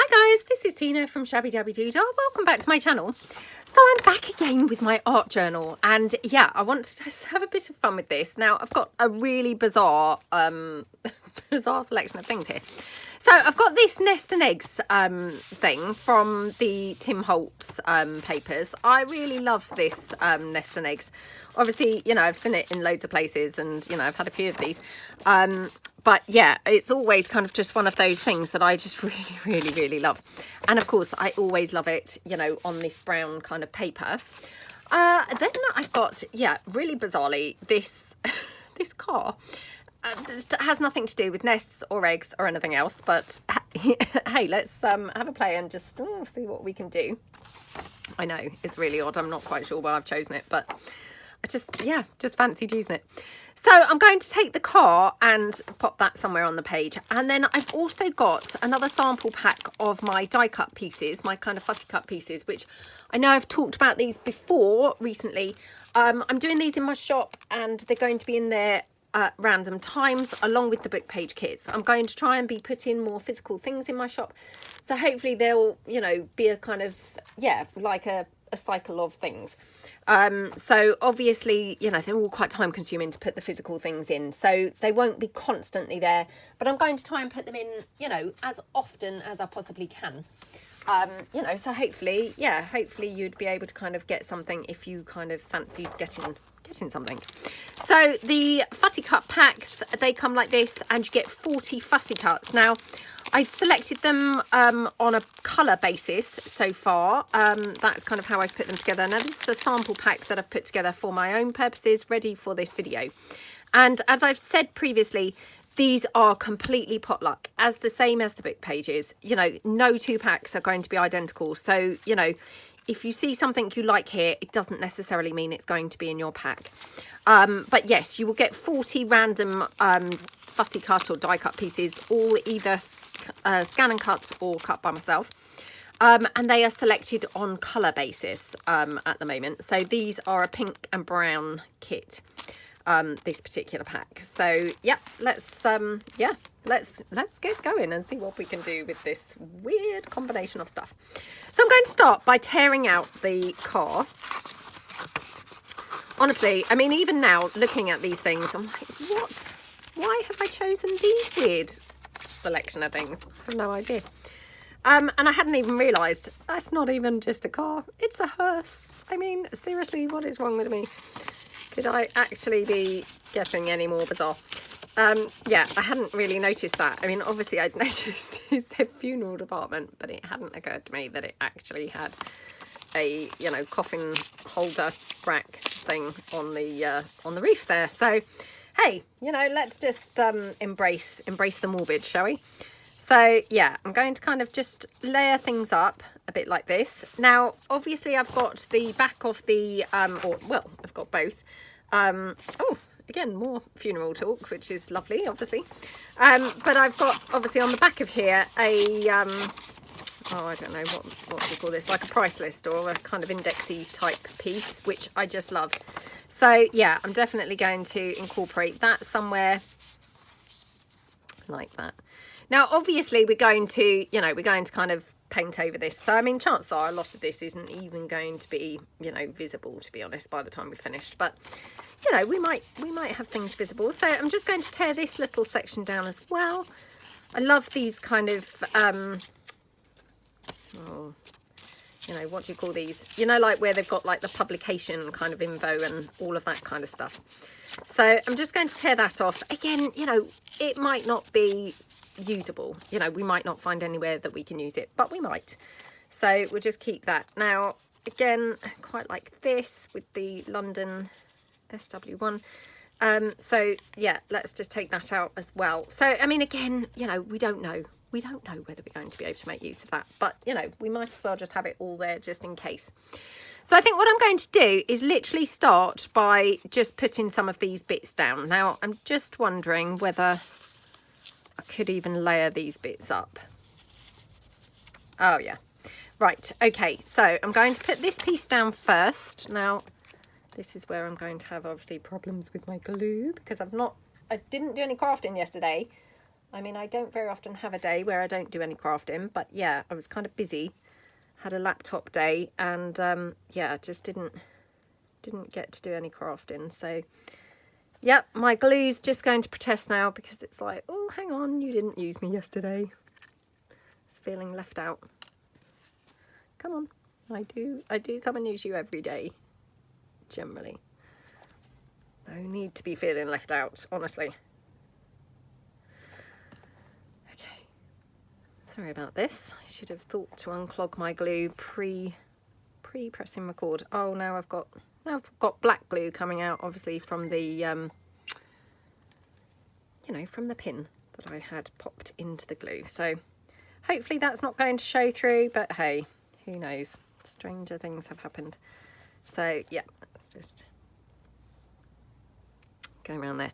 Hi guys, this is Tina from Shabbydabbydoodah. Welcome back to my channel. So I'm back again with my art journal, and yeah, I want to just have a bit of fun with this. Now I've got a really bizarre bizarre selection of things here. So I've got this nest and eggs thing from the Tim Holtz papers. I really love this nest and eggs. Obviously, you know, I've seen it in loads of places, and you know, I've had a few of these. But yeah, it's always kind of just one of those things that I just really love. And of course, I always love it, you know, on this brown kind of paper. Then I've got, yeah, really bizarrely, this this car. It has nothing to do with nests or eggs or anything else, but hey, let's have a play and just see what we can do. I know, it's really odd. I'm not quite sure why I've chosen it, but I just fancied using it. So I'm going to take the car and pop that somewhere on the page. And then I've also got another sample pack of my die cut pieces, my kind of fussy cut pieces, which I know I've talked about these before recently. I'm doing these in my shop, and they're going to be in there at random times along with the book page kits. I'm going to try and be putting more physical things in my shop, so hopefully they'll, you know, be a kind of, yeah, like a cycle of things. So obviously, you know, they're all quite time consuming to put the physical things in, so they won't be constantly there, but I'm going to try and put them in, you know, as often as I possibly can. You know, so hopefully, yeah, hopefully you'd be able to kind of get something if you kind of fancied getting something. So the fussy cut packs, they come like this, and you get 40 fussy cuts. Now, I've selected them on a colour basis so far. That's kind of how I've put them together. Now, this is a sample pack that I've put together for my own purposes, ready for this video. And as I've said previously, these are completely potluck, as the same as the book pages. You know, no two packs are going to be identical. So, you know, if you see something you like here, it doesn't necessarily mean it's going to be in your pack. But yes, you will get 40 random fussy cut or die cut pieces, all either scan and cut or cut by myself. And they are selected on colour basis at the moment. So these are a pink and brown kit, this particular pack. So yeah, let's get going and see what we can do with this weird combination of stuff. So I'm going to start by tearing out the car. Honestly, I mean, even now looking at these things, I'm like, what? Why have I chosen these weird selection of things? I have no idea. And I hadn't even realised that's not even just a car, it's a hearse. I mean, seriously, what is wrong with me? Could I actually be getting any more bizarre? Yeah, I hadn't really noticed that. I mean, obviously I'd noticed it's their funeral department, but it hadn't occurred to me that it actually had a, you know, coffin holder rack thing on the roof there. So hey, you know, let's just embrace the morbid, shall we? So yeah, I'm going to kind of just layer things up a bit like this. Now, obviously I've got the back of the, well, I've got both. Oh, again, more funeral talk, which is lovely, obviously. But I've got, obviously, on the back of here, a, oh, I don't know, what do you call this? Like a price list or a kind of indexy type piece, which I just love. So yeah, I'm definitely going to incorporate that somewhere like that. Now, obviously, we're going to, you know, we're going to kind of paint over this. So, I mean, chances are a lot of this isn't even going to be, you know, visible, to be honest, by the time we've finished. But, you know, we might have things visible. So I'm just going to tear this little section down as well. I love these kind of, oh, you know, what do you call these? You know, like where they've got like the publication kind of info and all of that kind of stuff. So I'm just going to tear that off. Again, you know, it might not be usable. You know, we might not find anywhere that we can use it, but we might. So we'll just keep that. Now, again, I quite like this with the London SW1. So yeah, let's just take that out as well. So, I mean, again, you know, we don't know whether we're going to be able to make use of that, but you know, we might as well just have it all there just in case. So I think what I'm going to do is literally start by just putting some of these bits down. Now, I'm just wondering whether I could even layer these bits up. Oh yeah, right, okay, so I'm going to put this piece down first. Now, this is where I'm going to have obviously problems with my glue, because I didn't do any crafting yesterday. I mean, I don't very often have a day where I don't do any crafting, but yeah, I was kind of busy, had a laptop day, and yeah, just didn't get to do any crafting. So yep, my glue's just going to protest now because it's like, oh, hang on, you didn't use me yesterday. It's feeling left out. Come on, I do come and use you every day, generally. No need to be feeling left out, honestly. Okay, sorry about this. I should have thought to unclog my glue pre-pressing record. Oh, now I've got black glue coming out, obviously from the you know, from the pin that I had popped into the glue. So hopefully that's not going to show through, but hey, who knows? Stranger things have happened. So yeah, let's just go around there.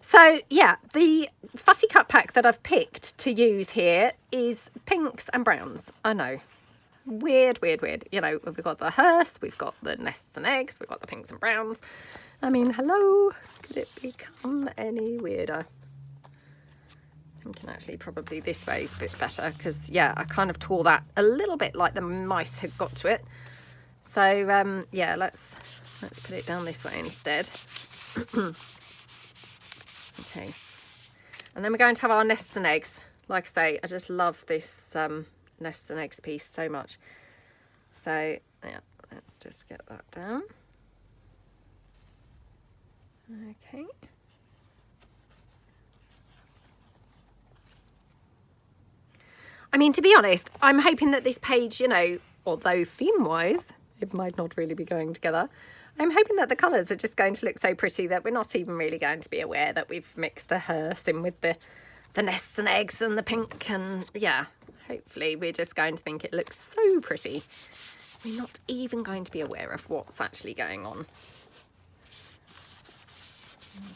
So yeah, the fussy cut pack that I've picked to use here is pinks and browns. I know, weird. You know, we've got the hearse, we've got the nests and eggs, we've got the pinks and browns. I mean, hello, could it become any weirder? Thinking actually probably this way is a bit better because yeah, I kind of tore that a little bit like the mice had got to it. So yeah, let's put it down this way instead. Okay, and then we're going to have our nests and eggs. Like I say, I just love this nests and eggs piece so much. So yeah, let's just get that down. Okay. I mean, to be honest, I'm hoping that this page, you know, although theme-wise, it might not really be going together, I'm hoping that the colours are just going to look so pretty that we're not even really going to be aware that we've mixed a hearse in with the nests and eggs and the pink, and yeah, hopefully we're just going to think it looks so pretty. We're not even going to be aware of what's actually going on.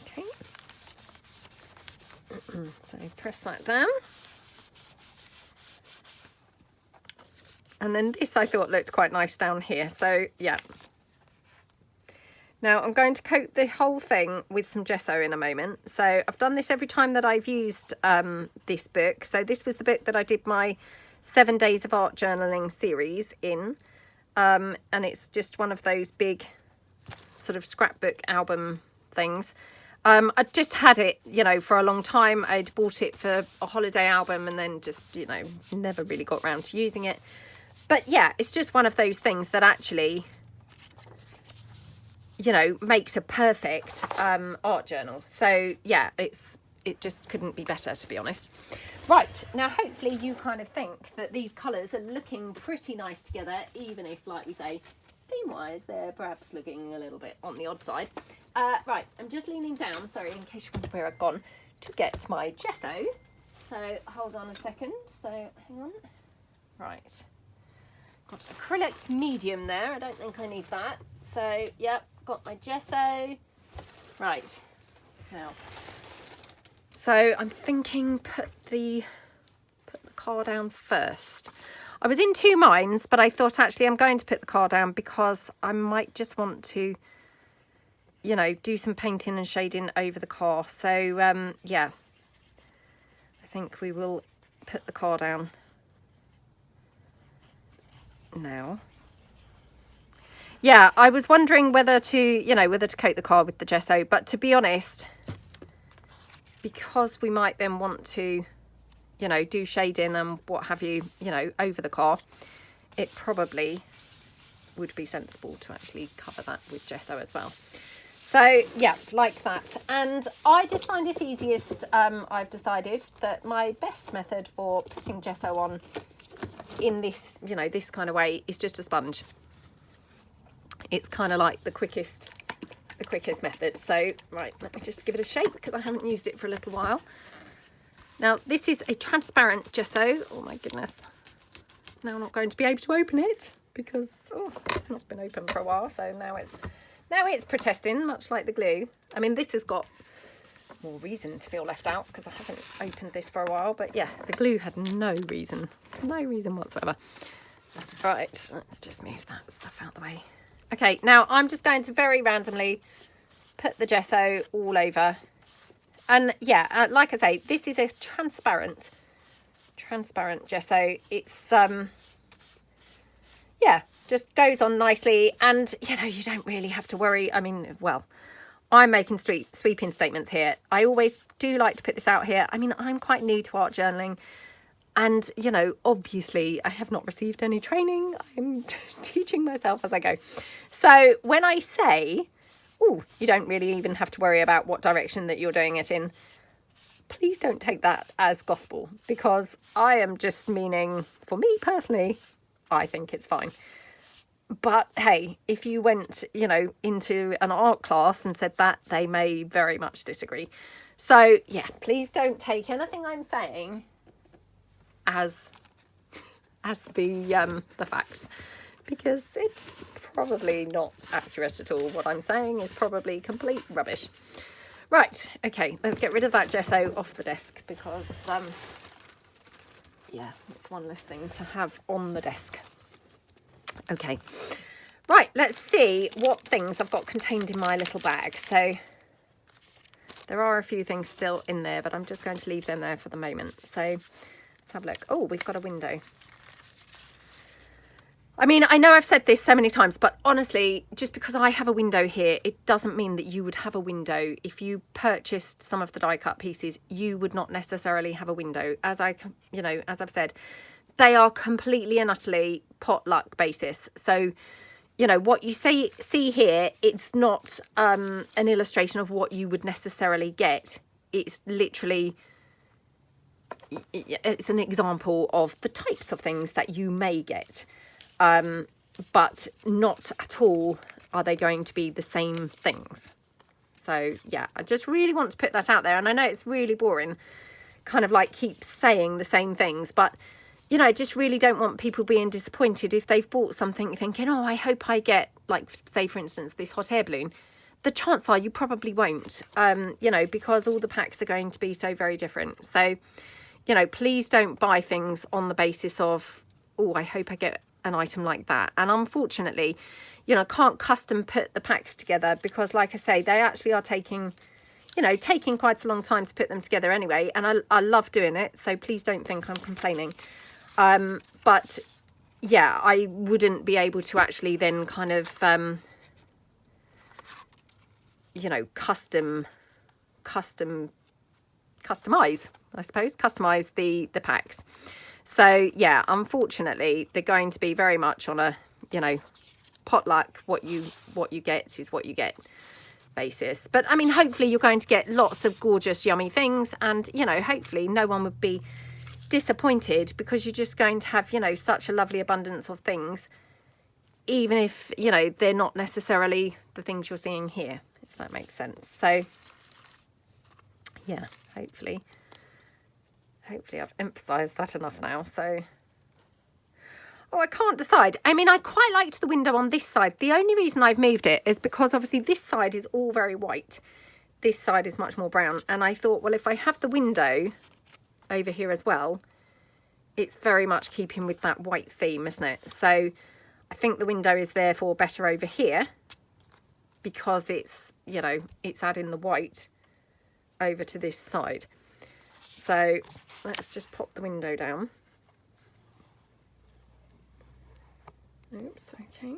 Okay. So press that down. And then this I thought looked quite nice down here. So yeah. Now I'm going to coat the whole thing with some gesso in a moment. So I've done this every time that I've used this book. So this was the book that I did my 7 days of art journaling series in. And it's just one of those big sort of scrapbook album things. I just had it, you know, for a long time. I'd bought it for a holiday album and then just, you know, never really got around to using it. But yeah, it's just one of those things that actually, you know, makes a perfect art journal. So yeah, it just couldn't be better, to be honest. Right, now hopefully you kind of think that these colours are looking pretty nice together, even if, like we say, theme-wise, they're perhaps looking a little bit on the odd side. Right, I'm just leaning down, sorry, in case you wonder where I've gone, to get my gesso. So hold on a second, so hang on. Right. Got acrylic medium there. I don't think I need that. So, yep, got my gesso. Right, now. So I'm thinking put the car down first. I was in two minds, but I thought actually I'm going to put the car down because I might just want to, you know, do some painting and shading over the car. So, yeah, I think we will put the car down now. Yeah, I was wondering whether to, you know, whether to coat the car with the gesso, but to be honest, because we might then want to, you know, do shading and what have you, you know, over the car, it probably would be sensible to actually cover that with gesso as well. So yeah, like that. And I just find it easiest, I've decided that my best method for putting gesso on in this, you know, this kind of way is just a sponge. It's kind of like the quickest method. So right, let me just give it a shake because I haven't used it for a little while. Now this is a transparent gesso. Oh my goodness. Now I'm not going to be able to open it because it's not been open for a while. So now it's protesting, much like the glue. I mean, this has got more reason to feel left out because I haven't opened this for a while. But yeah, the glue had no reason whatsoever. Right, let's just move that stuff out the way. Okay, now I'm just going to very randomly put the gesso all over And yeah, like I say, this is a transparent gesso. It's yeah, just goes on nicely, and you know, you don't really have to worry. I mean, well, I'm making sweeping statements here. I always do like to put this out here. I mean, I'm quite new to art journaling, and you know, obviously I have not received any training. I'm teaching myself as I go. So when I say, oh, you don't really even have to worry about what direction that you're doing it in, please don't take that as gospel, because I am just meaning, for me personally, I think it's fine. But hey, if you went, you know, into an art class and said that, they may very much disagree. So yeah, please don't take anything I'm saying as the facts, because it's probably not accurate at all. What I'm saying is probably complete rubbish. Right, okay, let's get rid of that gesso off the desk, because yeah, it's one less thing to have on the desk. Okay, right, let's see what things I've got contained in my little bag. So there are a few things still in there, but I'm just going to leave them there for the moment. So let's have a look. Oh, we've got a window. I mean, I know I've said this so many times, but honestly, just because I have a window here, it doesn't mean that you would have a window. If you purchased some of the die cut pieces, you would not necessarily have a window. As I've said, they are completely and utterly potluck basis. So, you know, what you see here, it's not an illustration of what you would necessarily get. It's literally, it's an example of the types of things that you may get. But not at all are they going to be the same things. So yeah, I just really want to put that out there. And I know it's really boring, kind of like keep saying the same things, but you know, I just really don't want people being disappointed if they've bought something thinking, oh, I hope I get, like, say, for instance, this hot air balloon. The chance are you probably won't, you know, because all the packs are going to be so very different. So, you know, please don't buy things on the basis of, oh, I hope I get an item like that. And unfortunately, you know, I can't custom put the packs together because, like I say, they actually are taking quite a long time to put them together anyway. And I love doing it. So please don't think I'm complaining. But yeah, I wouldn't be able to actually then kind of, you know, customize, I suppose, customize the packs. So yeah, unfortunately, they're going to be very much on a, you know, potluck, what you get is what you get basis. But I mean, hopefully you're going to get lots of gorgeous, yummy things, and, you know, hopefully no one would be disappointed because you're just going to have, you know, such a lovely abundance of things, even if, you know, they're not necessarily the things you're seeing here, if that makes sense. So yeah, hopefully I've emphasized that enough now. So, oh, I can't decide. I mean, I quite liked the window on this side. The only reason I've moved it is because obviously this side is all very white. This side is much more brown. And I thought, well, if I have the window over here as well, it's very much keeping with that white theme, isn't it? So I think the window is therefore better over here because it's, you know, it's adding the white over to this side. So let's just pop the window down. Oops, okay.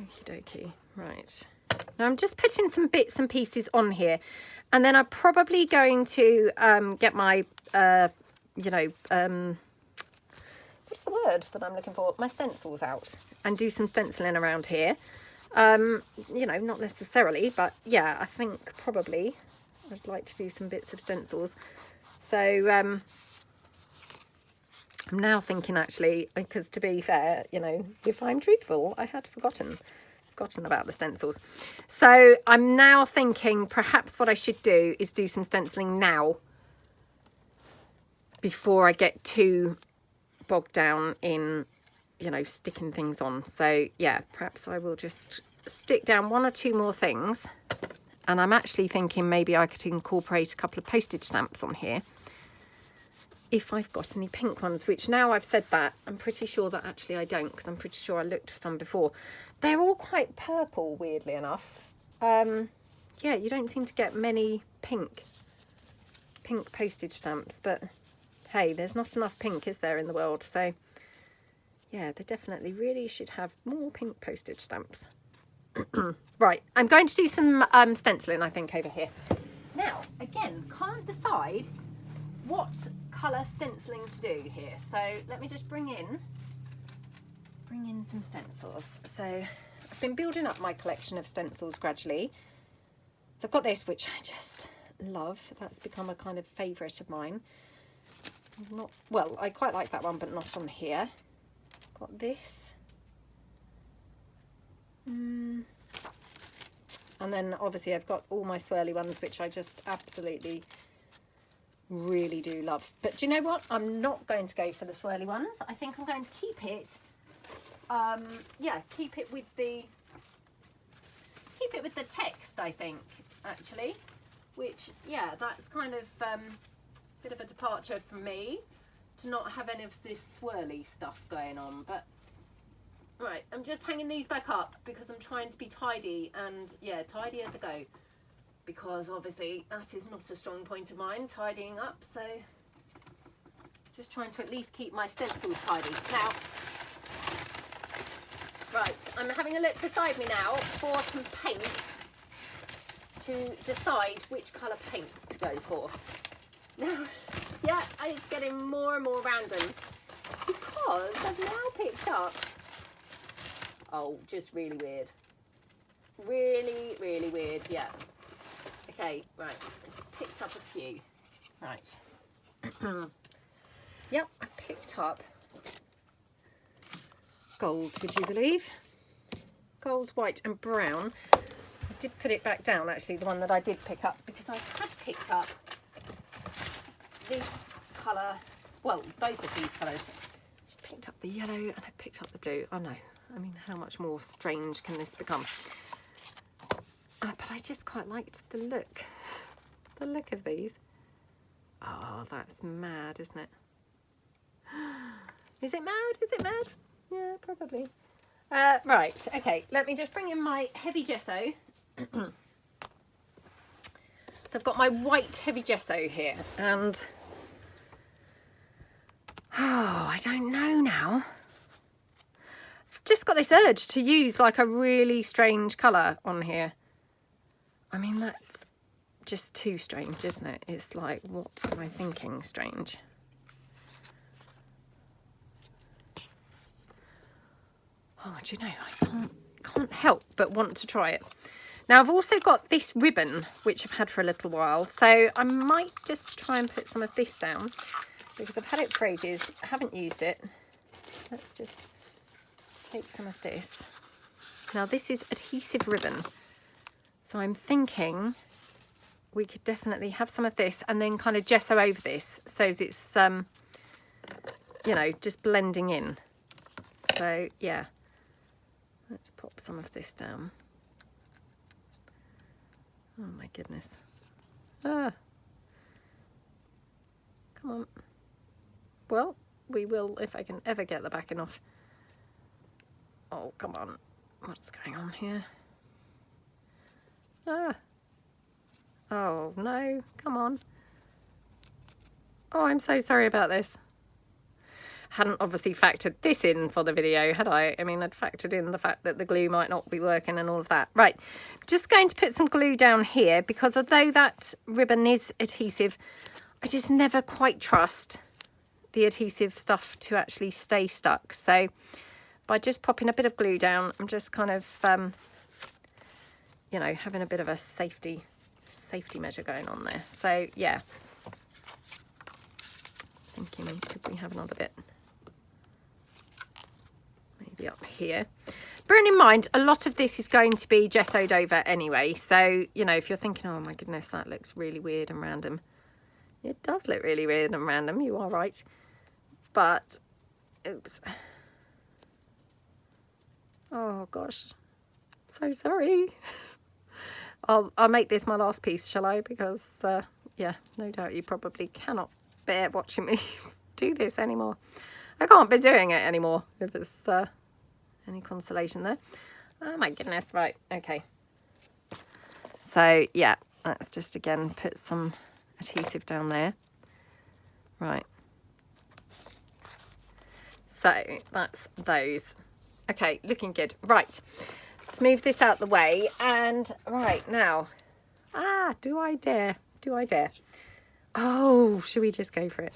Okie dokie, right. Now I'm just putting some bits and pieces on here, and then I'm probably going to get my, you know, what's the word that I'm looking for? My stencils out and do some stenciling around here. You know, not necessarily, but yeah, I think probably I'd like to do some bits of stencils. So I'm now thinking, actually, because to be fair, you know, if I'm truthful, I had forgotten about the stencils. So I'm now thinking perhaps what I should do is do some stenciling now before I get too bogged down in, you know, sticking things on. So yeah, perhaps I will just stick down one or two more things. And I'm actually thinking maybe I could incorporate a couple of postage stamps on here. if I've got any pink ones, which now I've said that, I'm pretty sure that actually I don't, because I'm pretty sure I looked for some before. They're all quite purple, weirdly enough. Yeah, you don't seem to get many pink postage stamps, but hey, there's not enough pink, is there, in the world? So yeah, they definitely really should have more pink postage stamps. Right, I'm going to do some stenciling, I think, over here. Now, again, can't decide what colour stenciling to do here. So let me just bring in some stencils. So I've been building up my collection of stencils gradually. So I've got this, which I just love. That's become a kind of favourite of mine. Well, I quite like that one, but not on here. I've got this. And then obviously I've got all my swirly ones, which I just absolutely really do love. But do you know what? I'm not going to go for the swirly ones. I think I'm going to keep it. Yeah, keep it with the text, I think, actually. Which, yeah, that's kind of a bit of a departure from me to not have any of this swirly stuff going on. But right, I'm just hanging these back up because I'm trying to be tidy, and yeah, tidy as I go, because obviously that is not a strong point of mine, tidying up. So just trying to at least keep my stencils tidy. Now, right, I'm having a look beside me now for some paint to decide which colour paints to go for. Now, yeah, it's getting more and more random because I've now picked up, oh, just really weird. Really, really weird, yeah. Okay, right, I've picked up a few. Right. Yep, I picked up gold, would you believe? Gold, white and brown. I did put it back down, actually, the one that I did pick up, because I had picked up this colour, well, both of these colours. I picked up the yellow and I picked up the blue. Oh no, I mean, how much more strange can this become? But I just quite liked the look of these. Oh, that's mad, isn't it? Is it mad? Is it mad? Yeah, probably. Right, okay, let me just bring in my heavy gesso. So I've got my white heavy gesso here, and oh, I don't know now. I've just got this urge to use like a really strange colour on here. I mean, that's just too strange, isn't it? It's like, what am I thinking strange? Oh, do you know, I can't help but want to try it. Now, I've also got this ribbon, which I've had for a little while, so I might just try and put some of this down, because I've had it for ages. I haven't used it. Let's just take some of this. Now, this is adhesive ribbon, so I'm thinking we could definitely have some of this and then kind of gesso over this, so it's, you know, just blending in. So, yeah. Let's pop some of this down. Oh my goodness. Ah. Come on. Well, we will if I can ever get the backing off. Oh, come on. What's going on here? Ah. Oh, no. Come on. Oh, I'm so sorry about this. Hadn't obviously factored this in for the video, had I? I mean, I'd factored in the fact that the glue might not be working and all of that. Right, just going to put some glue down here, because although that ribbon is adhesive, I just never quite trust the adhesive stuff to actually stay stuck. So by just popping a bit of glue down, I'm just kind of, you know, having a bit of a safety measure going on there. So yeah, thinking, could we have another bit? Maybe up here. Bearing in mind, a lot of this is going to be gessoed over anyway. So, you know, if you're thinking, oh my goodness, that looks really weird and random. It does look really weird and random, you are right. But, oops. Oh gosh, so sorry. I'll make this my last piece, shall I? Because, yeah, no doubt you probably cannot bear watching me do this anymore. I can't be doing it anymore, if it's any consolation there. Oh my goodness, right, okay. So yeah, let's just again put some adhesive down there. Right. So that's those. Okay, looking good. Right, let's move this out the way. And right now, do I dare? Do I dare? Oh, should we just go for it?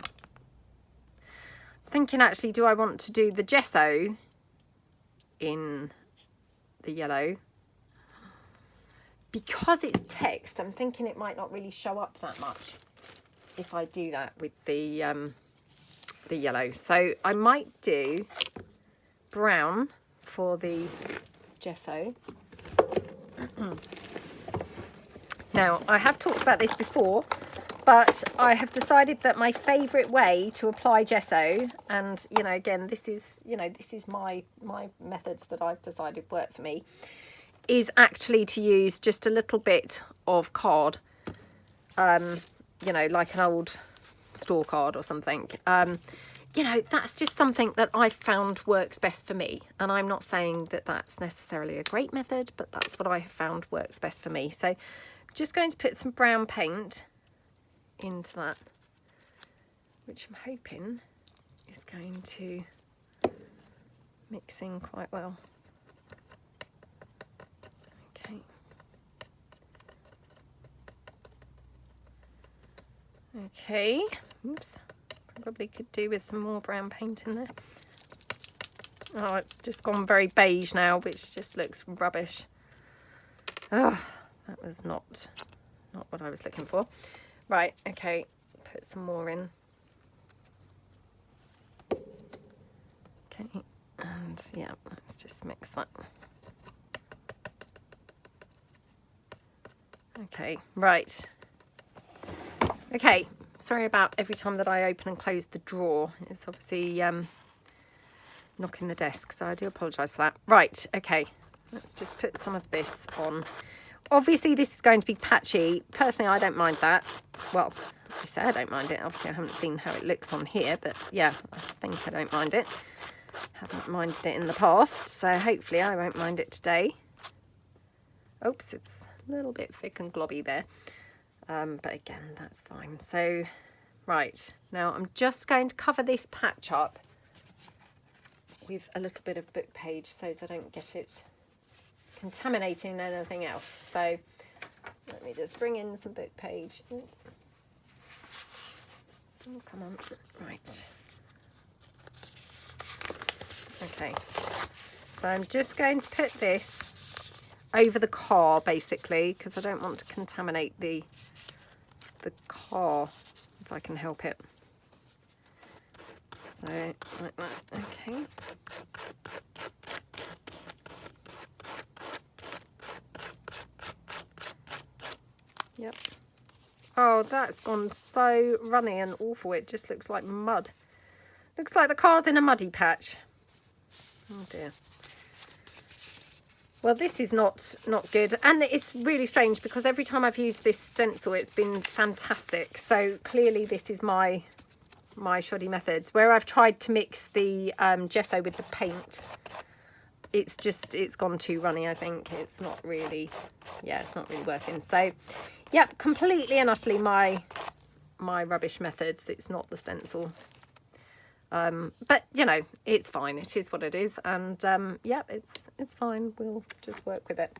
I'm thinking actually, do I want to do the gesso in the yellow? Because it's text, I'm thinking it might not really show up that much if I do that with the yellow. So I might do brown for the gesso. Now, I have talked about this before, but I have decided that my favourite way to apply gesso, and you know, again, this is my methods that I've decided work for me, is actually to use just a little bit of card, you know, like an old store card or something. You know, that's just something that I've found works best for me. And I'm not saying that that's necessarily a great method, but that's what I have found works best for me. So I'm just going to put some brown paint into that, which I'm hoping is going to mix in quite well. Okay. Okay, oops, probably could do with some more brown paint in there. Oh, it's just gone very beige now, which just looks rubbish. Oh, that was not what I was looking for. Right, okay, put some more in. Okay, and yeah, let's just mix that. Okay, right. Okay, sorry about every time that I open and close the drawer. It's obviously knocking the desk, so I do apologise for that. Right, okay, let's just put some of this on. Obviously, this is going to be patchy. Personally, I don't mind that. Well, I say I don't mind it. Obviously, I haven't seen how it looks on here, but yeah, I think I don't mind it. Haven't minded it in the past, so hopefully I won't mind it today. Oops, it's a little bit thick and globby there. But again, that's fine. So, right, now I'm just going to cover this patch up with a little bit of book page so that I don't get it contaminating anything else. So let me just bring in some book page. Ooh. Oh, come on. Right. Okay. So I'm just going to put this over the car, basically, because I don't want to contaminate the car if I can help it. So like that. Okay. Yep. Oh, that's gone so runny and awful. It just looks like mud. Looks like the car's in a muddy patch. Oh dear. Well, this is not good, and it's really strange because every time I've used this stencil, it's been fantastic. So clearly, this is my shoddy methods. Where I've tried to mix the gesso with the paint, it's gone too runny. I think it's not really working. So, yep, completely and utterly my rubbish methods. It's not the stencil. But you know, it's fine. It is what it is, and yep, it's fine. We'll just work with it.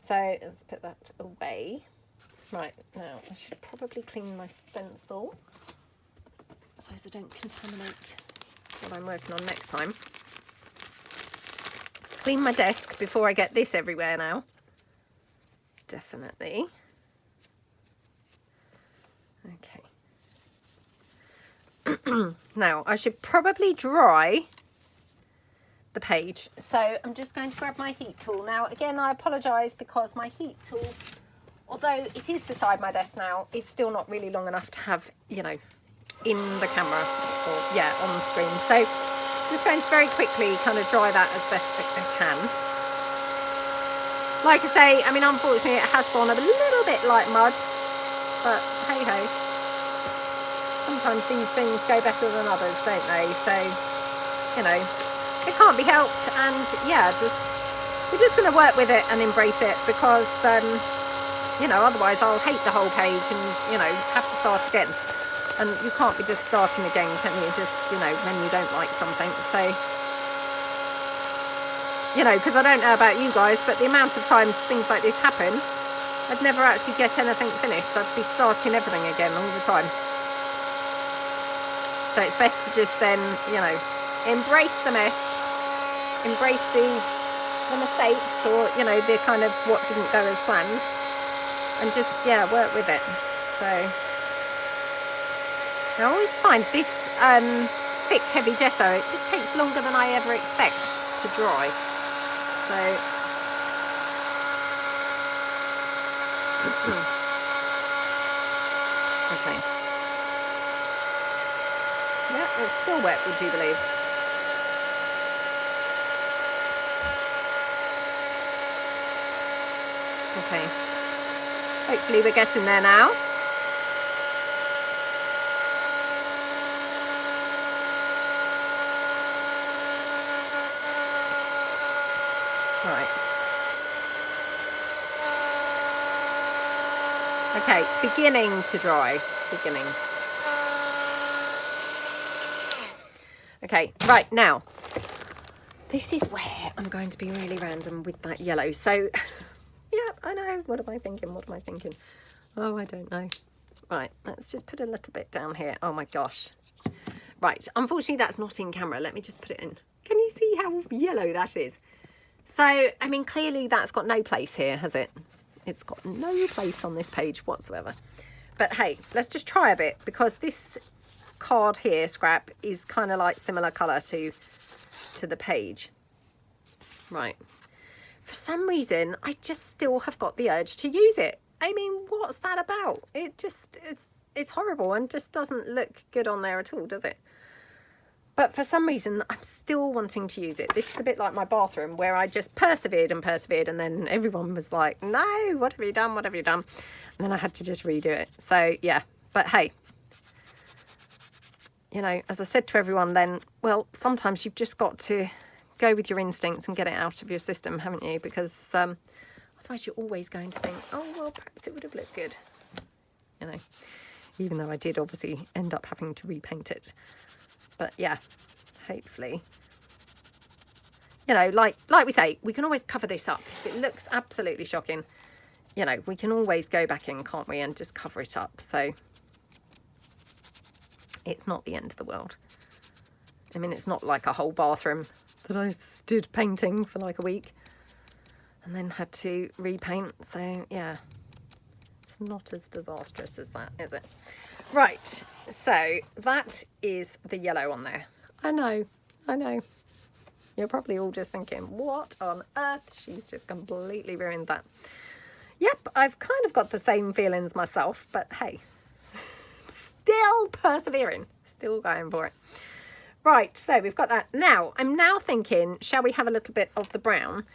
So let's put that away. Right, now I should probably clean my stencil so I don't contaminate what I'm working on next time. Clean my desk before I get this everywhere now. Definitely. Okay. Now, I should probably dry the page. So I'm just going to grab my heat tool. Now, again, I apologise because my heat tool, although it is beside my desk now, is still not really long enough to have, you know, in the camera or, yeah, on the screen. So just going to very quickly kind of dry that as best I can. Like I say, I mean, unfortunately, it has gone a little bit like mud, but hey ho. sometimes these things go better than others, don't they? So, you know, it can't be helped. And yeah, we're just going to work with it and embrace it, because, you know, otherwise I'll hate the whole page and, you know, have to start again. And you can't be just starting again, can you? Just, you know, when you don't like something. So, you know, because I don't know about you guys, but the amount of times things like this happen, I'd never actually get anything finished. I'd be starting everything again all the time. So it's best to just then, you know, embrace the mess, embrace the mistakes, or, you know, the kind of what didn't go as planned, and just, yeah, work with it. So I always find this thick, heavy gesso, it just takes longer than I ever expect to dry. So okay. Yeah, it's still wet, would you believe? Okay. Hopefully we're getting there now. Right. Okay, beginning to dry. Beginning. Okay, right, now. This is where I'm going to be really random with that yellow. So, yeah, I know. What am I thinking? What am I thinking? Oh, I don't know. Right, let's just put a little bit down here. Oh my gosh. Right, unfortunately that's not in camera. Let me just put it in. Can you see how yellow that is? So, I mean, clearly that's got no place here, has it? It's got no place on this page whatsoever. But hey, let's just try a bit, because this card here, scrap, is kind of like similar colour to the page. Right. For some reason, I just still have got the urge to use it. I mean, what's that about? It just, it's horrible and just doesn't look good on there at all, does it? But for some reason, I'm still wanting to use it. This is a bit like my bathroom, where I just persevered, and then everyone was like, no, what have you done? What have you done? And then I had to just redo it. So, yeah. But hey, you know, as I said to everyone then, well, sometimes you've just got to go with your instincts and get it out of your system, haven't you? Because otherwise you're always going to think, oh, well, perhaps it would have looked good. You know, even though I did obviously end up having to repaint it. But yeah, hopefully, you know, like we say, we can always cover this up. If it looks absolutely shocking, you know, we can always go back in, can't we, and just cover it up. So it's not the end of the world. I mean, it's not like a whole bathroom that I stood painting for like a week and then had to repaint. So yeah, it's not as disastrous as that, is it? Right, so that is the yellow on there. I know. You're probably all just thinking, what on earth? She's just completely ruined that. Yep, I've kind of got the same feelings myself, but hey, still persevering, still going for it. Right, so we've got that. Now, I'm now thinking, shall we have a little bit of the brown?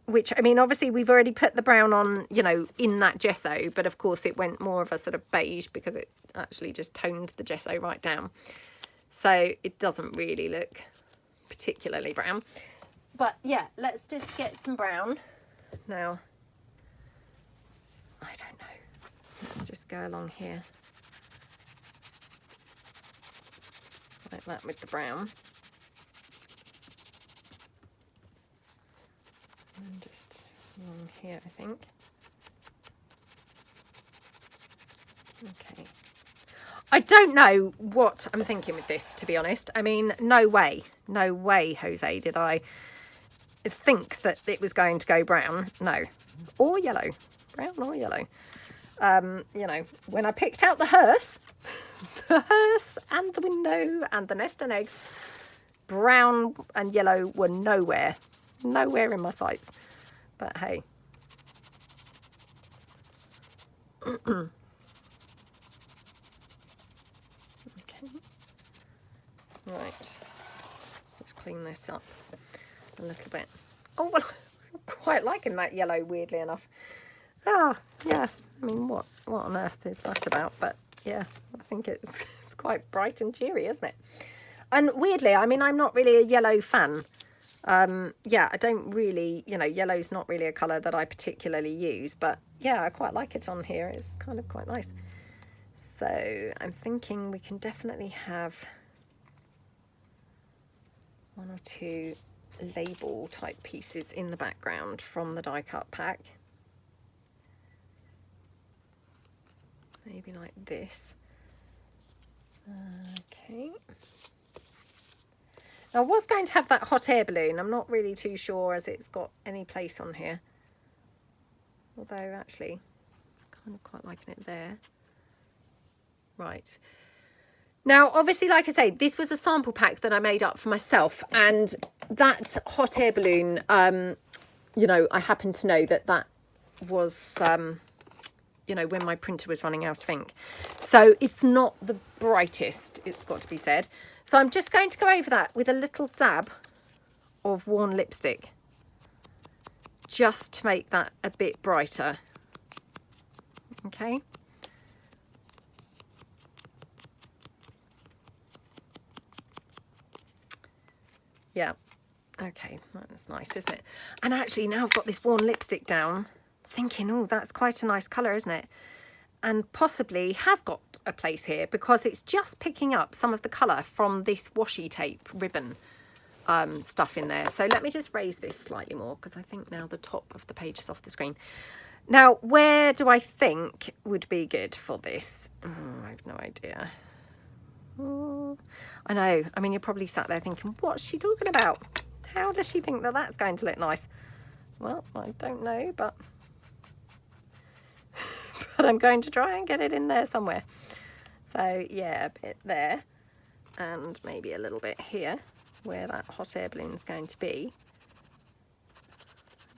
Which, I mean, obviously we've already put the brown on, you know, in that gesso, but of course it went more of a sort of beige because it actually just toned the gesso right down. So it doesn't really look particularly brown. But yeah, let's just get some brown. Now, I don't know. Let's just go along here. Like that with the brown. And just along here, I think. Okay. I don't know what I'm thinking with this, to be honest. I mean, no way, Jose, did I think that it was going to go brown. No. Or yellow. Brown or yellow. You know, when I picked out the hearse and the window and the nest and eggs, brown and yellow were nowhere in my sights. But hey. Okay. Right. Let's just clean this up a little bit. Oh, well, I'm quite liking that yellow, weirdly enough. Ah, yeah. I mean, what on earth is that about? But Yeah, I think it's quite bright and cheery, isn't it? And weirdly, I mean, I'm not really a yellow fan. Yeah, I don't really, you know, yellow's not really a colour that I particularly use, but yeah, I quite like it on here. It's kind of quite nice. So I'm thinking we can definitely have one or two label type pieces in the background from the die cut pack. Maybe like this. Okay. Now I was going to have that hot air balloon. I'm not really too sure as it's got any place on here. Although actually, kind of quite liking it there. Right. Now, obviously, like I say, this was a sample pack that I made up for myself. And that hot air balloon, you know, I happen to know that that was, you know, when my printer was running out of ink. So it's not the brightest, it's got to be said. So I'm just going to go over that with a little dab of worn lipstick, just to make that a bit brighter. Okay. Yeah. Okay, that's nice, isn't it? And actually, now I've got this worn lipstick down, thinking, oh, that's quite a nice colour, isn't it? And possibly has got a place here because it's just picking up some of the colour from this washi tape ribbon stuff in there. So let me just raise this slightly more because I think now the top of the page is off the screen. Now, where do I think would be good for this? Oh, I have no idea. Oh, I know. I mean, you're probably sat there thinking, what's she talking about? How does she think that that's going to look nice? Well, I don't know, but I'm going to try and get it in there somewhere. So yeah, a bit there and maybe a little bit here where that hot air balloon is going to be.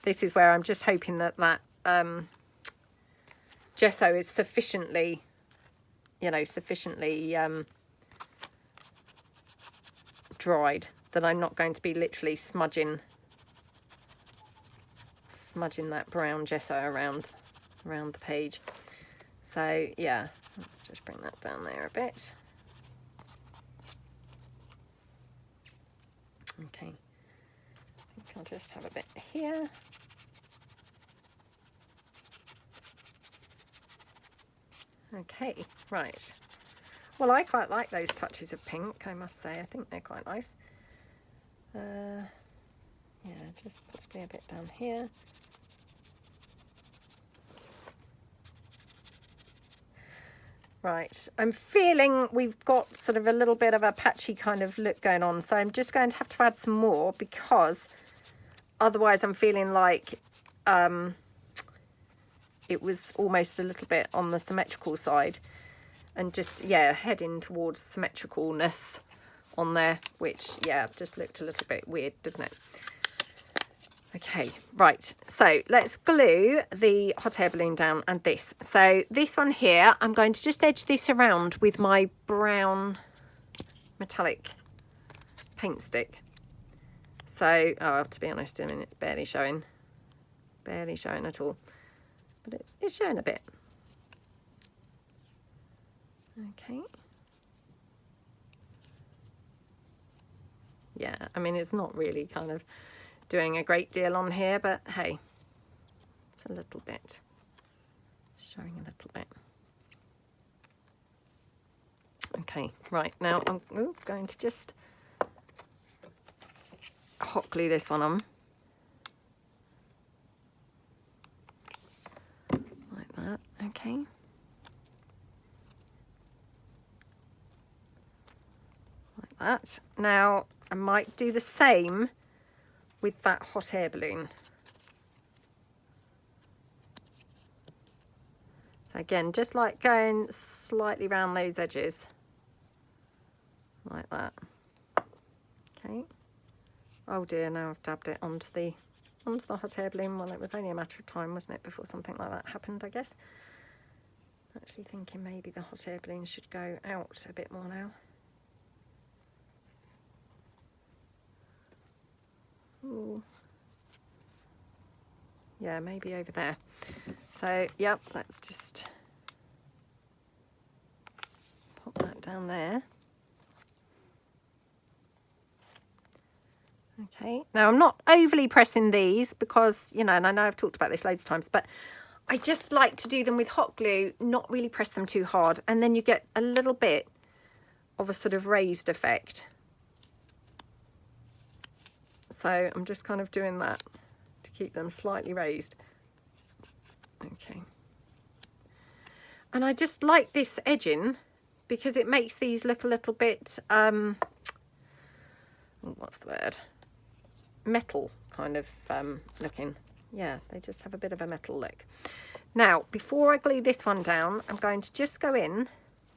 This is where I'm just hoping that that gesso is sufficiently, you know, sufficiently dried that I'm not going to be literally smudging that brown gesso around the page. So yeah, let's just bring that down there a bit. Okay, I think I'll just have a bit here. Okay, right. Well, I quite like those touches of pink, I must say. I think they're quite nice. Yeah, just possibly a bit down here. Right, I'm feeling we've got sort of a little bit of a patchy kind of look going on, so I'm just going to have to add some more because otherwise I'm feeling like it was almost a little bit on the symmetrical side and just, yeah, heading towards symmetricalness on there, which, yeah, just looked a little bit weird, didn't it? Okay, right, so let's glue the hot air balloon down and this. So this one here, I'm going to just edge this around with my brown metallic paint stick. So, oh, to be honest, I mean, it's barely showing at all, but it's showing a bit. Okay. Yeah, I mean, it's not really kind of doing a great deal on here, but hey, it's a little bit, showing a little bit. Okay, right, now I'm going to just hot glue this one on. Like that, okay. Like that. Now, I might do the same with that hot air balloon. So again, just like going slightly around those edges, like that. Okay. Oh dear, now I've dabbed it onto the hot air balloon. Well, it was only a matter of time, wasn't it, before something like that happened, I guess. Actually thinking maybe the hot air balloon should go out a bit more now. Ooh. Yeah, maybe over there. So, yep, let's just down there. Okay, now I'm not overly pressing these because, you know, and I know I've talked about this loads of times, but I just like to do them with hot glue, not really press them too hard, and then you get a little bit of a sort of raised effect. So I'm just kind of doing that to keep them slightly raised. Okay. And I just like this edging because it makes these look a little bit, what's the word? Metal kind of looking. Yeah, they just have a bit of a metal look. Now, before I glue this one down, I'm going to just go in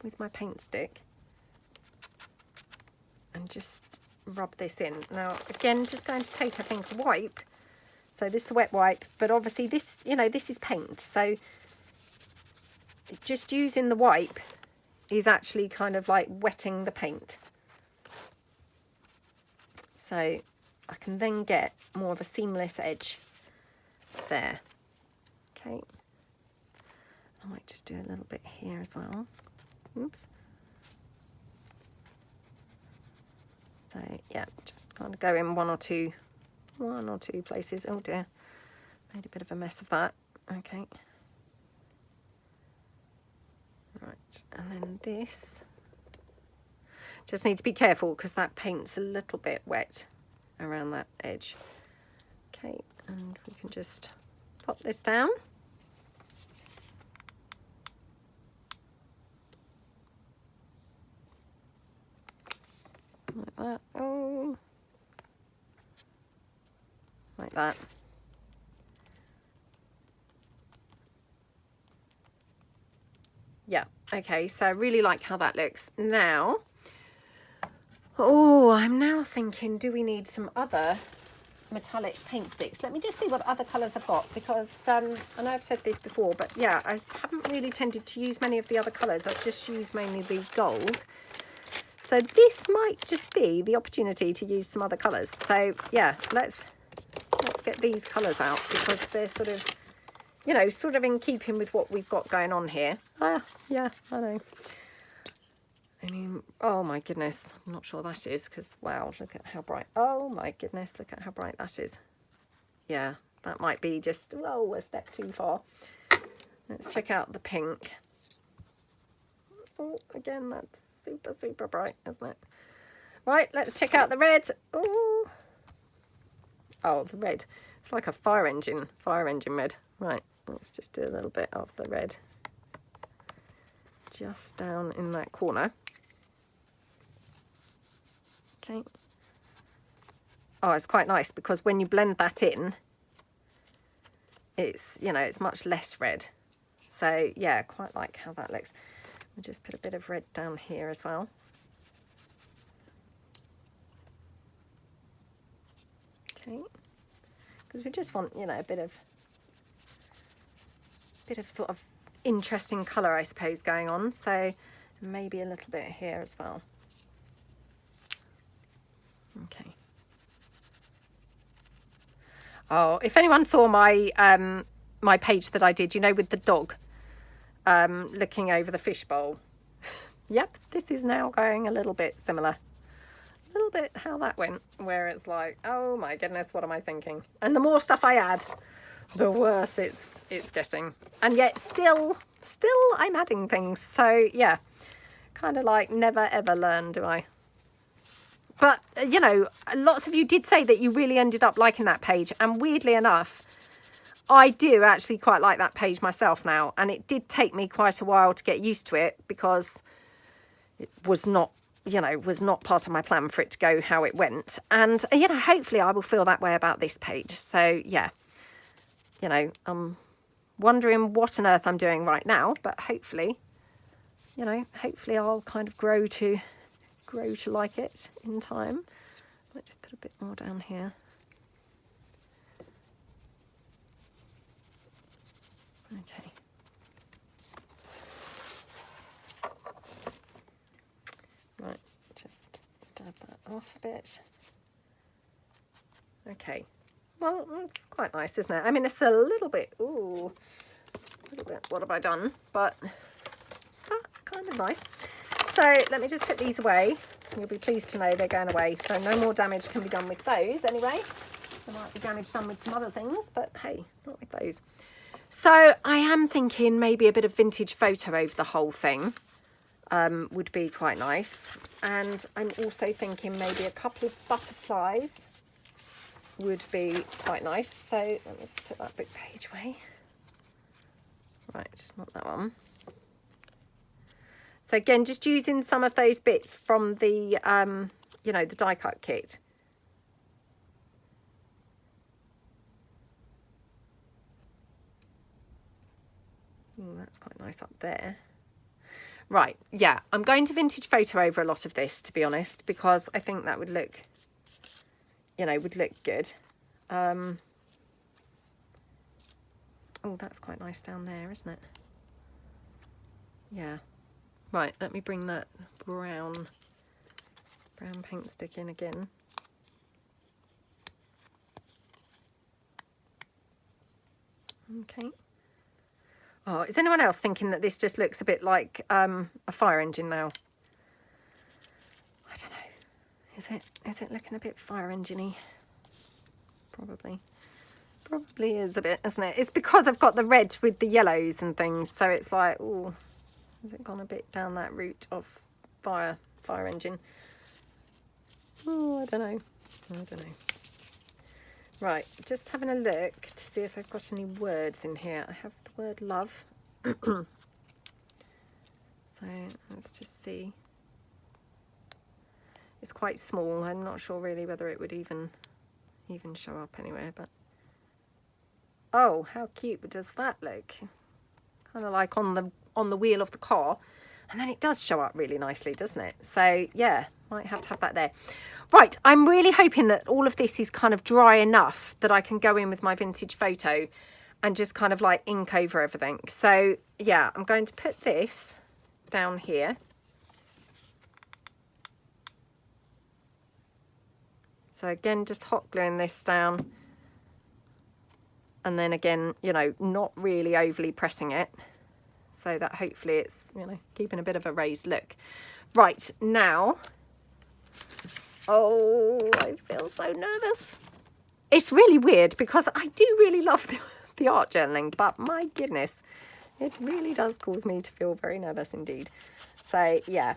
with my paint stick and just rub this in. Now, again, just going to take, I think, a wipe. So this is a wet wipe, but obviously this, you know, this is paint. So just using the wipe is actually kind of like wetting the paint. So I can then get more of a seamless edge there. Okay. I might just do a little bit here as well. Oops. So yeah, just kind of go in one or two places. Oh dear, made a bit of a mess of that. Okay. Right, and then this. Just need to be careful because that paint's a little bit wet around that edge. Okay, and we can just pop this down. Like that. Oh, like that. Yeah, okay, so I really like how that looks. Now, oh, I'm now thinking, do we need some other metallic paint sticks? Let me just see what other colours I've got, because I know I've said this before, but yeah, I haven't really tended to use many of the other colours. I've just used mainly the gold. So this might just be the opportunity to use some other colours. So yeah, let's get these colours out because they're sort of, you know, sort of in keeping with what we've got going on here. Ah, yeah, I know. I mean, oh my goodness, I'm not sure that is because, wow, look at how bright. Oh my goodness, look at how bright that is. Yeah, that might be just, oh, a step too far. Let's check out the pink. Oh, again, that's super, super bright, isn't it? Right, let's check out the red. Oh, oh, the red. It's like a fire engine red. Right, let's just do a little bit of the red just down in that corner. Okay. Oh, it's quite nice because when you blend that in, it's, you know, it's much less red. So yeah, quite like how that looks. We'll just put a bit of red down here as well. Okay. Because we just want, you know, a bit of sort of interesting colour, I suppose, going on. So maybe a little bit here as well. Okay. Oh, if anyone saw my my page that I did, you know, with the dog looking over the fishbowl. Yep, this is now going a little bit similar. A little bit how that went, where it's like, oh my goodness, what am I thinking? And the more stuff I add, the worse it's getting. And yet still I'm adding things. So yeah, kind of like never ever learn, do I? But you know, lots of you did say that you really ended up liking that page, and weirdly enough, I do actually quite like that page myself now, and it did take me quite a while to get used to it because it was not, you know, was not part of my plan for it to go how it went. And, you know, hopefully I will feel that way about this page. So, yeah, you know, I'm wondering what on earth I'm doing right now, but hopefully, you know, hopefully I'll kind of grow to like it in time. Might just put a bit more down here. Okay. Right, just dab that off a bit. Okay. Well, it's quite nice, isn't it? I mean, it's a little bit, ooh, a little bit, what have I done? But kind of nice. So let me just put these away. You'll be pleased to know they're going away. So no more damage can be done with those anyway. There might be damage done with some other things, but hey, not with those. So I am thinking maybe a bit of vintage photo over the whole thing would be quite nice. And I'm also thinking maybe a couple of butterflies would be quite nice. So let me just put that book page away. Right, not that one. So again, just using some of those bits from the, you know, the die cut kit. Ooh, that's quite nice up there. Right, yeah, I'm going to vintage photo over a lot of this, to be honest, because I think that would look, you know, would look good. Oh, that's quite nice down there, isn't it? Yeah. Right, let me bring that brown paint stick in again. Okay. Oh, is anyone else thinking that this just looks a bit like a fire engine now? I don't know. Is it looking a bit fire engine-y? Probably. Probably is a bit, isn't it? It's because I've got the red with the yellows and things, so it's like, oh, has it gone a bit down that route of fire engine? Oh, I don't know. I don't know. Right, just having a look to see if I've got any words in here. I have the word love. So let's just see. It's quite small. I'm not sure really whether it would even show up anywhere, but oh, how cute does that look? Kind of like on the wheel of the car, and then it does show up really nicely, doesn't it? So yeah, might have to have that there. Right, I'm really hoping that all of this is kind of dry enough that I can go in with my vintage photo and just kind of like ink over everything. So yeah, I'm going to put this down here. So again, just hot gluing this down. And then again, you know, not really overly pressing it, so that hopefully it's, you know, keeping a bit of a raised look. Right, now, oh, I feel so nervous. It's really weird because I do really love the art journaling, but my goodness, it really does cause me to feel very nervous indeed. So yeah.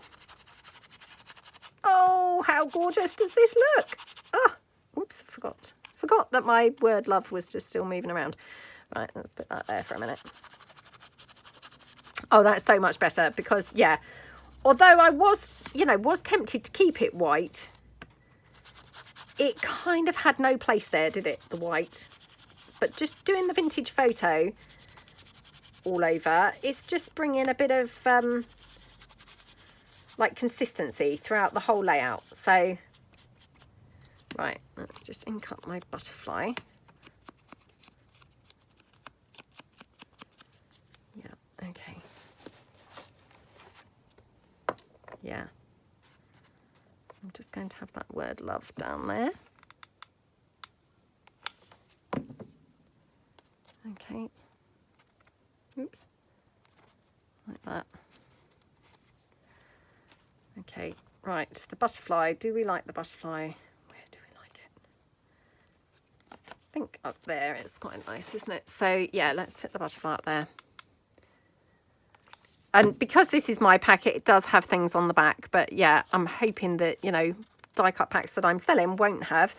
Oh, how gorgeous does this look? Oh, oops, forgot that my word love was just still moving around. Right, let's put that there for a minute. Oh, that's so much better because, yeah, although I was, you know, was tempted to keep it white, it kind of had no place there, did it, the white? But just doing the vintage photo all over, it's just bringing a bit of, like, consistency throughout the whole layout. So, right, let's just ink up my butterfly. Yeah, okay. Yeah. I'm just going to have that word love down there. Okay. Oops. Like that. Okay, right, the butterfly. Do we like the butterfly? Where do we like it? I think up there it's quite nice, isn't it? So yeah, let's put the butterfly up there. And because this is my packet, it does have things on the back. But yeah, I'm hoping that, you know, die cut packs that I'm selling won't have.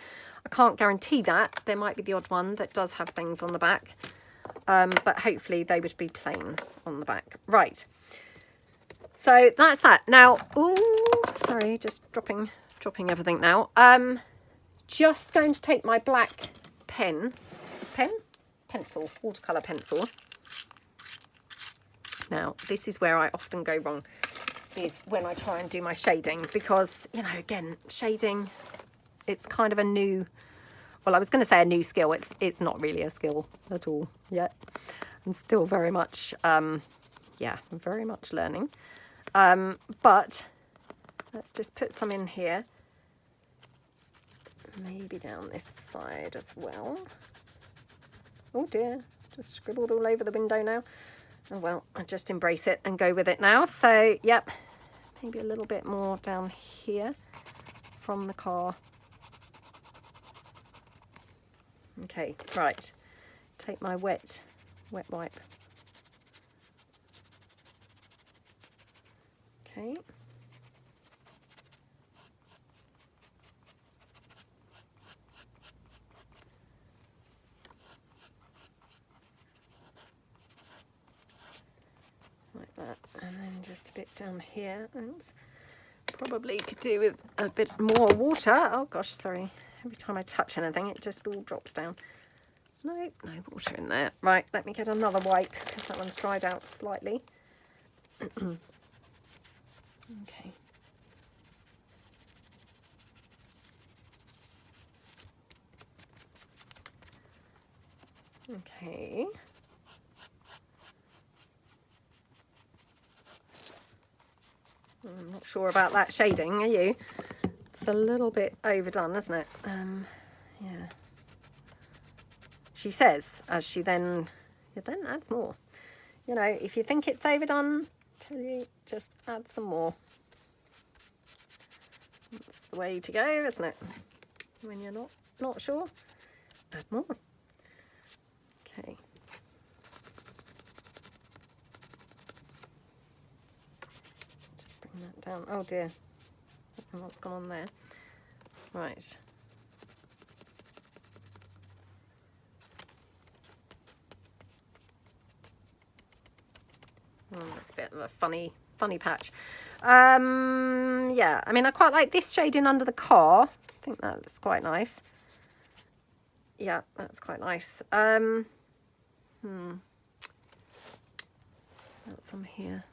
I can't guarantee that. There might be the odd one that does have things on the back. But hopefully they would be plain on the back. Right. So that's that. Now, ooh, sorry, just dropping everything now. Just going to take my black pencil, watercolour pencil. Now, this is where I often go wrong, is when I try and do my shading, because, you know, again, shading, it's kind of a new, well, I was going to say a new skill. It's not really a skill at all yet. I'm still very much, yeah, very much learning. But let's just put some in here. Maybe down this side as well. Oh dear, just scribbled all over the window now. Oh well, I just embrace it and go with it now. So, yep, maybe a little bit more down here from the car. Okay, right, take my wet wipe. Okay. Like that, and then just a bit down here. Oops. Probably could do with a bit more water. Oh gosh, sorry. Every time I touch anything, it just all drops down. Nope, no water in there. Right, let me get another wipe because that one's dried out slightly. Okay. Okay. I'm not sure about that shading, are you? It's a little bit overdone, isn't it? Yeah. She says, as she then adds more. You know, if you think it's overdone, tell you, just add some more. That's the way to go, isn't it? When you're not sure, add more. Okay. Just bring that down. Oh dear. I don't know what's gone on there. Right. Oh, that's a bit of a funny patch. Yeah, I mean, I quite like this shading under the car. I think that looks quite nice. Yeah, that's quite nice. Got some here.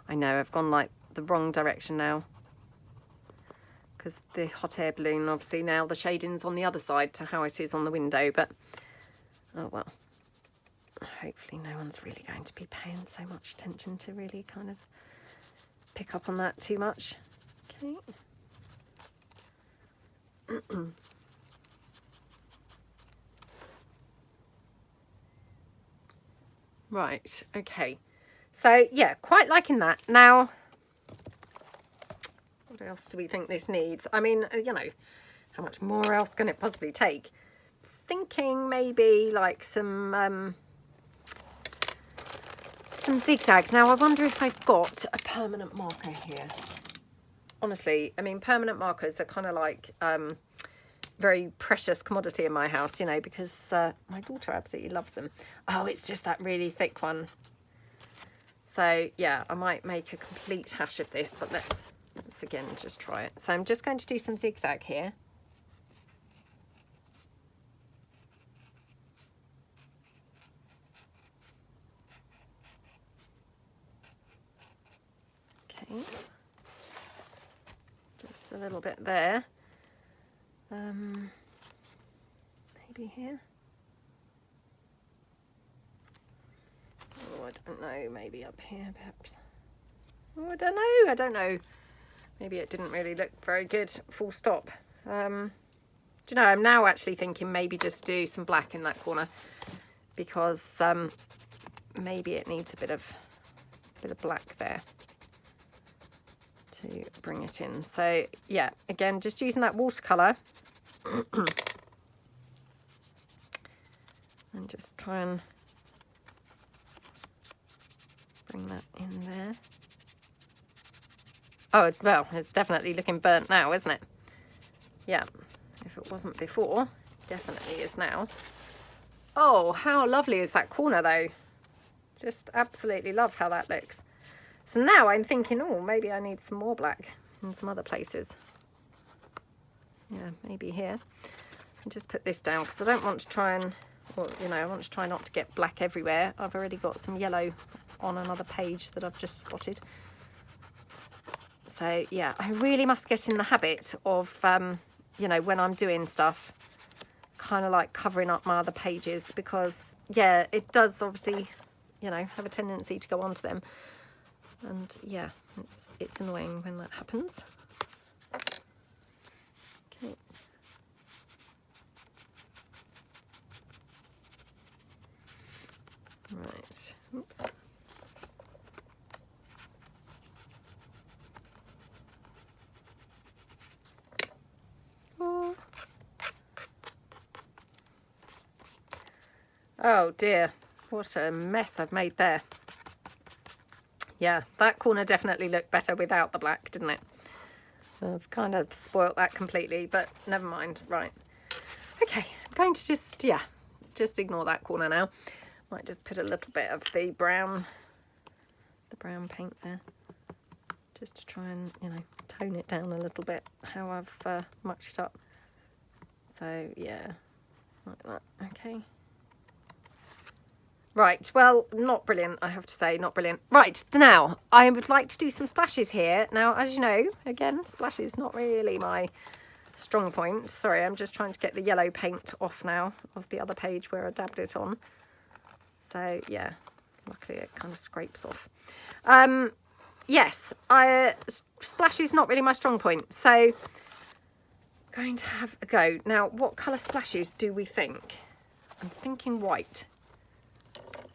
I know, I've gone like the wrong direction now. Because the hot air balloon, obviously now the shading's on the other side to how it is on the window, but oh well. Hopefully no one's really going to be paying so much attention to really kind of pick up on that too much. Okay. Right, okay. So yeah, quite liking that. Now, what else do we think this needs? I mean, you know, how much more else can it possibly take? Thinking maybe like some zigzag. Now, I wonder if I've got a permanent marker here. Honestly, I mean, permanent markers are kind of like very precious commodity in my house, you know, because my daughter absolutely loves them. Oh, it's just that really thick one. So yeah, I might make a complete hash of this, but let's again just try it. So I'm just going to do some zigzag here. Okay, just a little bit there. Maybe here. Oh, I don't know, maybe up here perhaps. Oh, I don't know. Maybe it didn't really look very good, full stop. Do you know, I'm now actually thinking maybe just do some black in that corner because maybe it needs a bit of black there to bring it in. So yeah, again, just using that watercolour and just try and bring that in there. Oh, well, it's definitely looking burnt now, isn't it? Yeah, if it wasn't before, definitely is now. Oh, how lovely is that corner, though? Just absolutely love how that looks. So now I'm thinking, oh, maybe I need some more black in some other places. Yeah, maybe here. And just put this down because I don't want to try and, well, you know, I want to try not to get black everywhere. I've already got some yellow on another page that I've just spotted. So yeah, I really must get in the habit of, you know, when I'm doing stuff, kind of like covering up my other pages because, yeah, it does obviously, you know, have a tendency to go onto them. And yeah, it's annoying when that happens. Okay. Right, oops. Oh dear, what a mess I've made there. Yeah, that corner definitely looked better without the black, didn't it? I've kind of spoilt that completely, but never mind. Right. Okay, I'm going to just ignore that corner now. Might just put a little bit of the brown paint there, just to try and, you know, tone it down a little bit, how I've mucked it up. So, yeah, like that. Okay. Right, well, not brilliant, I have to say, not brilliant. Right, now, I would like to do some splashes here. Now, as you know, again, splashes not really my strong point. Sorry, I'm just trying to get the yellow paint off now of the other page where I dabbed it on. So, yeah, luckily it kind of scrapes off. Yes, splash is not really my strong point, so I'm going to have a go. Now, what colour splashes do we think? I'm thinking white.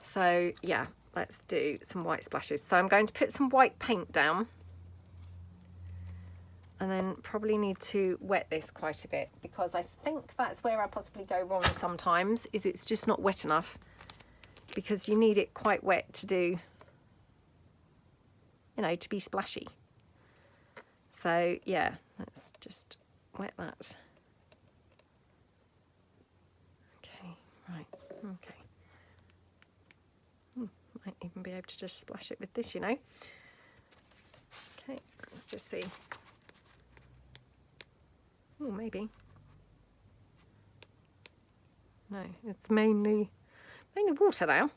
So, yeah, let's do some white splashes. So I'm going to put some white paint down. And then probably need to wet this quite a bit, because I think that's where I possibly go wrong sometimes, is it's just not wet enough, because you need it quite wet to do, you know, to be splashy. So, yeah, let's just wet that. Okay, right, okay. Might even be able to just splash it with this, you know. Okay, let's just see. Oh, maybe. No, it's mainly water now.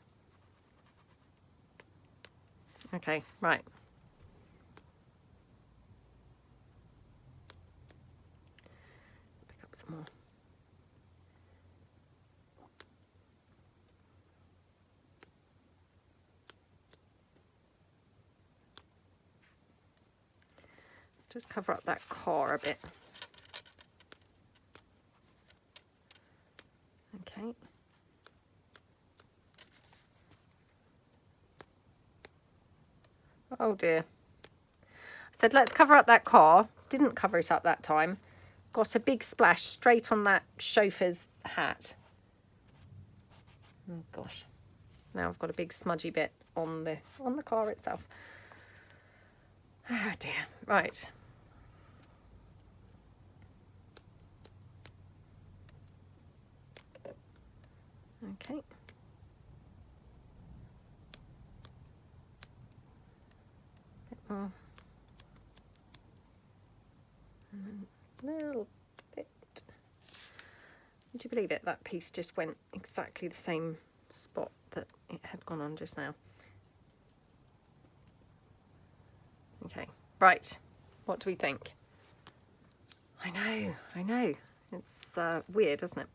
Okay, right. Let's pick up some more. Just cover up that car a bit. Okay. Oh dear. I said let's cover up that car. Didn't cover it up that time. Got a big splash straight on that chauffeur's hat. Oh gosh. Now I've got a big smudgy bit on the car itself. Oh dear. Right. Okay. Bit more. And then a little bit. Would you believe it? That piece just went exactly the same spot that it had gone on just now. Okay, right. What do we think? I know. It's weird, isn't it?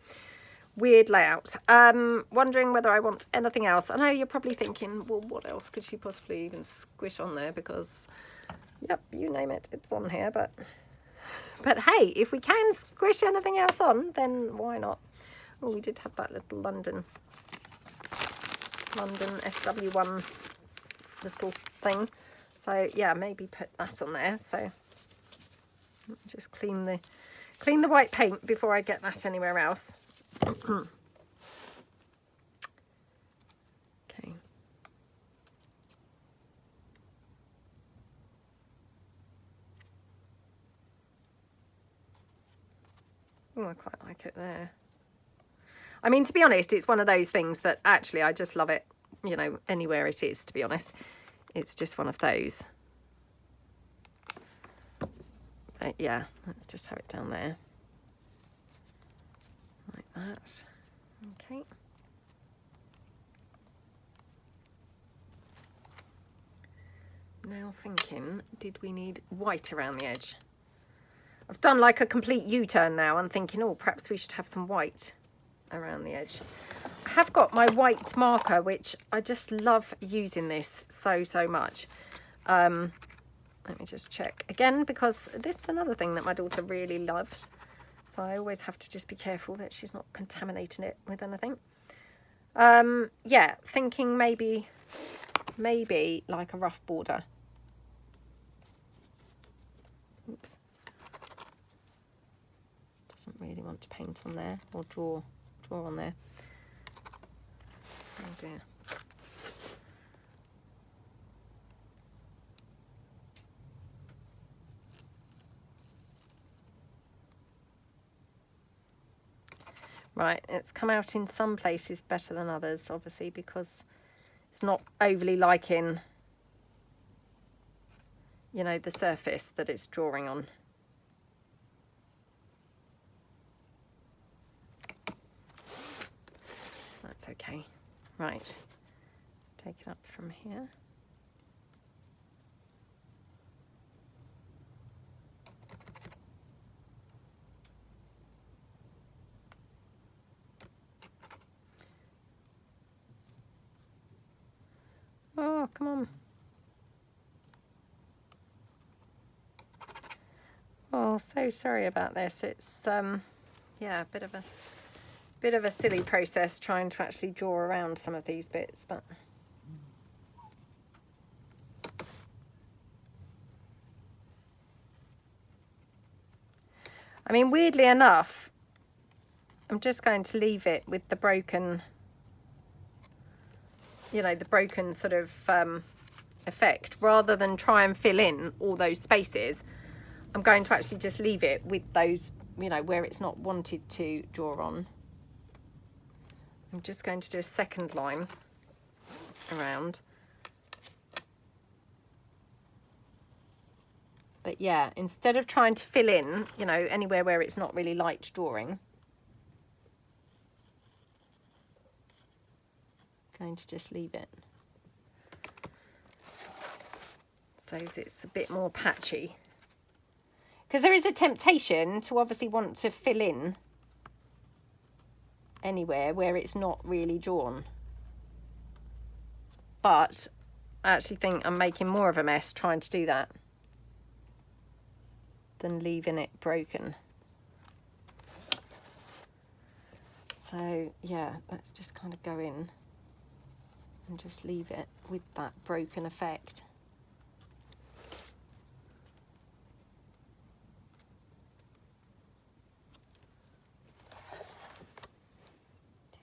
Weird layout. Wondering whether I want anything else. I know you're probably thinking, well, what else could she possibly even squish on there? Because, yep, you name it, it's on here. But hey, if we can squish anything else on, then why not? Oh, we did have that little London SW1 little thing. So yeah, maybe put that on there. So just clean the white paint before I get that anywhere else. Okay. Oh, I quite like it there. I mean, to be honest, it's one of those things that actually I just love it, you know, anywhere it is, to be honest. It's just one of those. But yeah, let's just have it down there. Like that. Okay. Now thinking, did we need white around the edge? I've done like a complete U-turn now and thinking, oh, perhaps we should have some white around the edge. I have got my white marker, which I just love using this so much. Let me just check again, because this is another thing that my daughter really loves. So I always have to just be careful that she's not contaminating it with anything. Yeah, thinking maybe like a rough border. Oops. Doesn't really want to paint on there or draw on there. Oh dear. Right, it's come out in some places better than others, obviously, because it's not overly liking, you know, the surface that it's drawing on. That's okay. Right, let's take it up from here. Oh, come on. Oh, so sorry about this. It's yeah, a bit of a silly process trying to actually draw around some of these bits, but I mean, weirdly enough, I'm just going to leave it with the broken, you know, the broken sort of effect, rather than try and fill in all those spaces. I'm going to actually just leave it with those, you know, where it's not wanted to draw on. I'm just going to do a second line around. But yeah, instead of trying to fill in, you know, anywhere where it's not really light drawing, I'm going to just leave it. So it's a bit more patchy. Because there is a temptation to obviously want to fill in anywhere where it's not really drawn. But I actually think I'm making more of a mess trying to do that than leaving it broken. So yeah, let's just kind of go in and just leave it with that broken effect.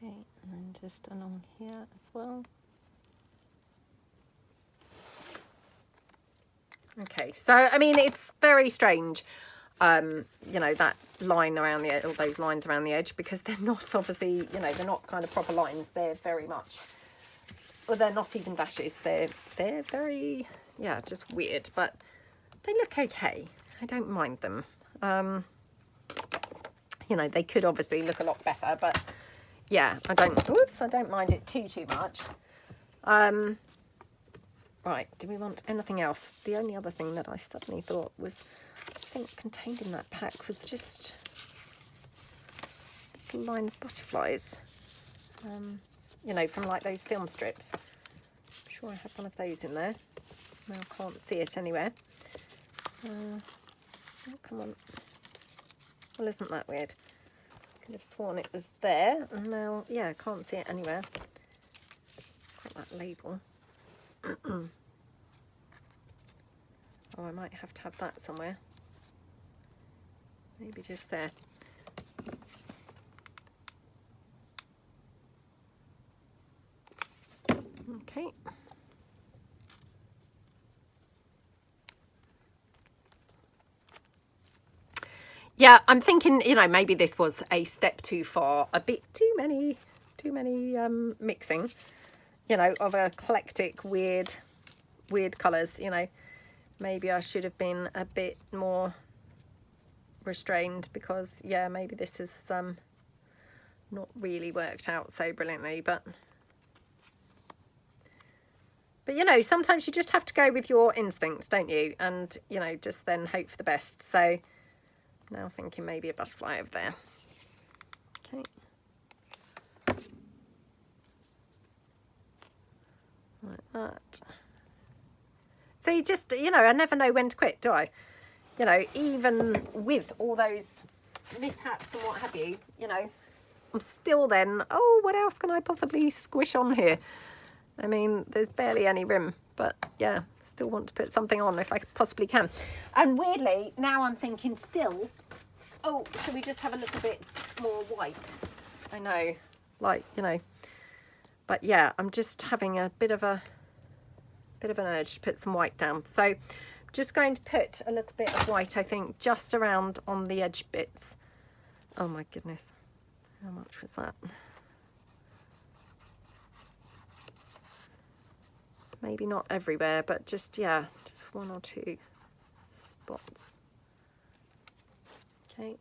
Okay, and then just along here as well. Okay, so I mean, it's very strange, you know, that line around the edge, all those lines around the edge, because they're not obviously, you know, they're not kind of proper lines. They're very much, well, they're not even dashes. They're very, yeah, just weird, but they look okay. I don't mind them. You know, they could obviously look a lot better, but yeah, I don't mind it too much. Right, do we want anything else? The only other thing that I suddenly thought was, I think contained in that pack was just a little line of butterflies. You know, from like those film strips. I'm sure I have one of those in there. Now I can't see it anywhere. Oh, come on. Well, isn't that weird? I could have sworn it was there, and now, yeah, I can't see it anywhere. Got that label. Oh, I might have to have that somewhere. Maybe just there. Okay. Yeah, I'm thinking, you know, maybe this was a step too far, a bit too many mixing, you know, of eclectic, weird colours, you know. Maybe I should have been a bit more restrained, because, yeah, maybe this has not really worked out so brilliantly, but you know, sometimes you just have to go with your instincts, don't you? And, you know, just then hope for the best. So now thinking maybe a butterfly over there. Okay. Like that. So you just, you know, I never know when to quit, do I? You know, even with all those mishaps and what have you, you know, I'm still then, oh, what else can I possibly squish on here? I mean, there's barely any room, but yeah, still want to put something on if I possibly can. And weirdly, now I'm thinking still, oh, should we just have a little bit more white? I know, like, you know, but yeah, I'm just having a bit of an urge to put some white down. So just going to put a little bit of white, I think, just around on the edge bits. Oh my goodness, how much was that? Maybe not everywhere, but just, yeah, just 1 or 2 spots. Okay.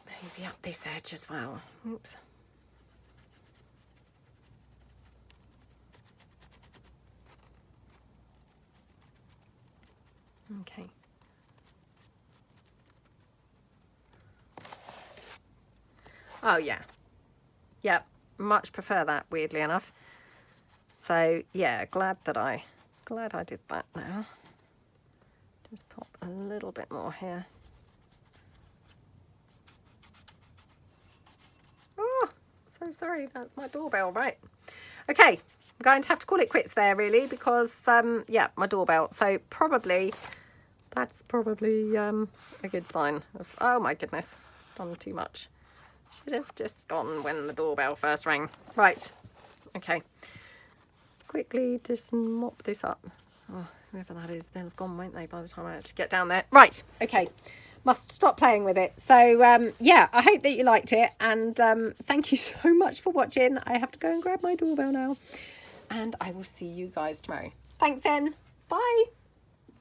Maybe up this edge as well. Oops. Okay. Oh yeah. Yep, much prefer that, weirdly enough. So yeah, glad I did that now. Just pop a little bit more here. Oh, so sorry, that's my doorbell, right. Okay, I'm going to have to call it quits there really, because yeah, my doorbell. So that's probably a good sign of, oh my goodness, done too much. Should have just gone when the doorbell first rang. Right, okay. Quickly just mop this up. Oh, whoever that is, they'll have gone, won't they, by the time I actually get down there. Right, okay. Must stop playing with it. So, yeah, I hope that you liked it. And thank you so much for watching. I have to go and grab my doorbell now. And I will see you guys tomorrow. Thanks then. Bye.